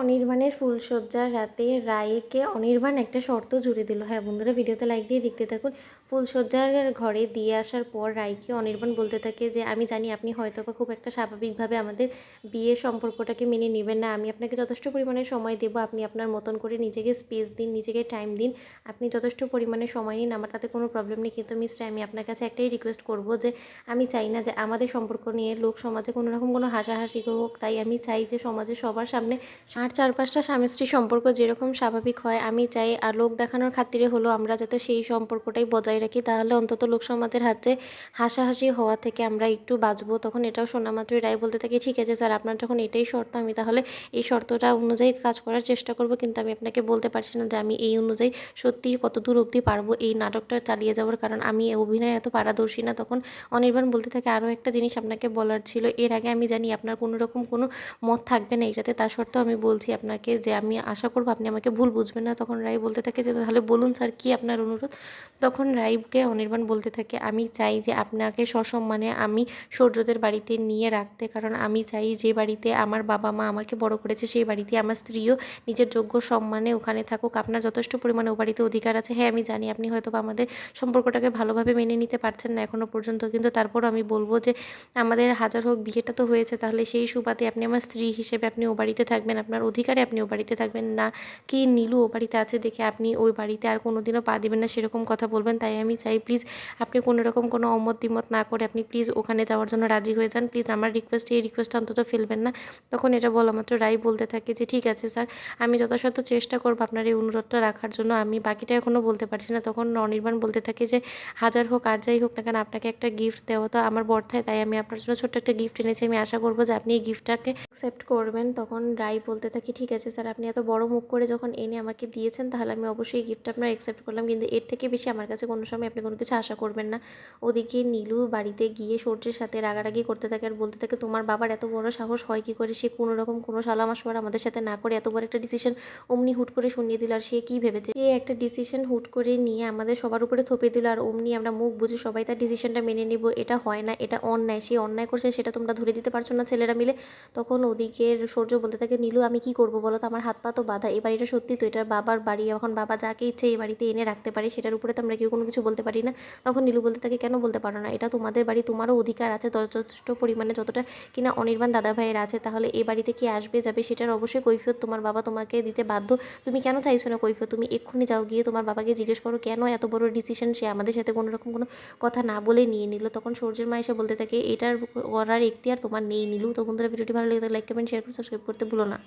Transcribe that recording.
অনির্বাণের ফুলশয্যার রাতে রায়কে অনির্বাণ একটা শর্ত জুড়ে দিল। হ্যাঁ বন্ধুরা, ভিডিওতে লাইক দিয়ে দেখতে থাকুন। ফুলশয্যার ঘরে দিয়ে আসার পর রায়কে অনির্বাণ বলতে থাকে যে আমি জানি আপনি হয়তোবা খুব একটা স্বাভাবিকভাবে আমাদের বিয়ের সম্পর্কটাকে মেনে নেবেন না। আমি আপনাকে যথেষ্ট পরিমাণে সময় দেবো, আপনি আপনার মতন করে নিজেকে স্পেস দিন, নিজেকে টাইম দিন, আপনি যথেষ্ট পরিমাণে সময় নিন, আমার তাতে কোনো প্রবলেম নেই। কিন্তু মিস্টার, আমি আপনার কাছে একটাই রিকোয়েস্ট করবো যে আমি চাই না যে আমাদের সম্পর্ক নিয়ে লোক সমাজে কোনো রকম কোনো হাসাহাসি হোক। তাই আমি চাই যে সমাজে সবার সামনে আর 4-5টা স্বামী স্ত্রী সম্পর্ক যেরকম স্বাভাবিক হয় আমি চাই, আর লোক দেখানোর খাতিরে হলেও আমরা যাতে সেই সম্পর্কটাই বজায় রাখি, তাহলে অন্তত লোক সমাজের হাতে হাসাহাসি হওয়া থেকে আমরা একটু বাঁচবো। তখন এটাও শোনা মাত্রই রায় বলতে থাকি, ঠিক আছে স্যার, আপনার যখন এটাই শর্ত, আমি তাহলে এই শর্তটা অনুযায়ী কাজ করার চেষ্টা করব। কিন্তু আমি আপনাকে বলতে পারছি না যে আমি এই অনুযায়ী সত্যিই কত দূর অবধি পারবো এই নাটকটা চালিয়ে যাওয়ার, কারণ আমি অভিনয়ে এত পারদর্শী না। তখন অনির্বাণ বলতে থাকে, আরও একটা জিনিস আপনাকে বলার ছিল, এর আগে আমি জানি আপনার কোনো রকম কোনো মত থাকবে না এটাতে, তা সত্ত্বেও আমি বলছি আপনাকে যে আমি আশা করবো আপনি আমাকে ভুল বুঝবেন না। তখন রায় বলতে থাকে যে তাহলে বলুন স্যার, কী আপনার অনুরোধ। তখন রায়কে অনির্বাণ বলতে থাকে, আমি চাই যে আপনাকে সসম্মানে আমি সূর্যদের বাড়িতে নিয়ে রাখতে, কারণ আমি চাই যে বাড়িতে আমার বাবা মা আমাকে বড় করেছে সেই বাড়িতে আমার স্ত্রীও নিজের যোগ্য সম্মানে ওখানে থাকুক। আপনার যথেষ্ট পরিমাণে ও বাড়িতে অধিকার আছে। হ্যাঁ আমি জানি আপনি হয়তো আমাদের সম্পর্কটাকে ভালোভাবে মেনে নিতে পারছেন না এখনও পর্যন্ত, কিন্তু তারপরও আমি বলবো যে আমাদের হাজার হোক বিয়েটা তো হয়েছে, তাহলে সেই সুবাদে আপনি আমার স্ত্রী হিসেবে আপনি ও বাড়িতে থাকবেন, আপনার অধিকারে আপনি ও বাড়িতে থাকবেন না। কি নীলু ও বাড়িতে আছে দেখে আপনি ওই বাড়িতে আর কোনো দিনও পা দেবেন না সেরকম কথা বলবেন। তাই আমি চাই প্লিজ আপনি কোনো রকম কোনো অমত দ্বিমত না করে আপনি প্লিজ ওখানে যাওয়ার জন্য রাজি হয়ে যান। প্লিজ আমার রিকোয়েস্ট, এই রিকোয়েস্টটা অন্তত ফেলবেন না। তখন এটা বলা মাত্র রায় বলতে থাকে যে ঠিক আছে স্যার, আমি যথাসাধ্য চেষ্টা করবো আপনার এই অনুরোধটা রাখার জন্য, আমি বাকিটা এখনও বলতে পারছি না। তখন অনির্বাণ বলতে থাকে যে হাজার হোক আর যাই হোক না কেন, আপনাকে একটা গিফট দেওয়া তো আমার বর্থায়, তাই আমি আপনার জন্য ছোট্ট একটা গিফট এনেছি, আমি আশা করবো যে আপনি এই গিফটটাকে অ্যাকসেপ্ট করবেন। তখন রাই বলতে থাকি, ঠিক আছে স্যার, আপনি এত বড় মুখ করে যখন এনে আমাকে দিয়েছেন তাহলে আমি অবশ্যই গিফটটা আপনার অ্যাকসেপ্ট করলাম, কিন্তু এর থেকে বেশি আমার কাছে কোনো সময় আপনি কোনো কিছু আশা করবেন না। ওদিকে নীলু বাড়িতে গিয়ে সূর্যের সাথে রাগারাগি করতে থাকে আর বলতে থাকে, তোমার বাবার এত বড় সাহস হয় কি করে, সে কোনো রকম কোনো সালা মাসওয়ার আমাদের সাথে না করে এত বড় একটা ডিসিশন অমনি হুট করে শুনিয়ে দিল। আর সে কী ভেবেছে, সে একটা ডিসিশন হুট করে নিয়ে আমাদের সবার উপরে থপে দিল, আর অমনি আমরা মুখ বুঝে সবাই তার ডিসিশনটা মেনে নিব? এটা হয় না, এটা অন্যায়। সে অন্যায় করছে সেটা তোমরা ধরে দিতে পারছো না ছেলেরা মিলে। তখন ওদিকের সূর্য বলতে থাকে, নীলু আমি কি করবো বলো তো, আমার হাত পা তো বাঁধা, এই বাড়িটা সত্যি তো এটার বাবার বাড়ি, এখন বাবা যাকে ইচ্ছে এই বাড়িতে এনে রাখতে পারে, সেটার উপরে তো আমরা কেউ কোনো কিছু বলতে পারি না। তখন নীলু বলতে থাকে, কেন বলতে পারো না, এটা তোমাদের বাড়ি, তোমারও অধিকার আছে যথেষ্ট পরিমাণে, যতটা কিনা অনির্বাণ দাদা ভাইয়ের আছে। তাহলে এই বাড়িতে কি আসবে যাবে সেটার অবশ্যই কৈফিয়ত তোমার বাবা তোমাকে দিতে বাধ্য। তুমি কেন চাইছো না কৈফিয়ত? তুমি এক্ষুনি যাও, গিয়ে তোমার বাবাকে জিজ্ঞেস করো কেন এত বড় ডিসিশন সে আমাদের সাথে কোনো রকম কোনো কথা না বলে নিয়ে নিল। তখন সূর্যের মা এসে বলতে থাকে, এটার করার এখতিয়ার তোমার নেই নীলু। তো বন্ধুরা, ভিডিওটি ভালো লেগে থাকলে লাইক কমেন্ট শেয়ার করে সাবস্ক্রাইব করতে ভুলো না।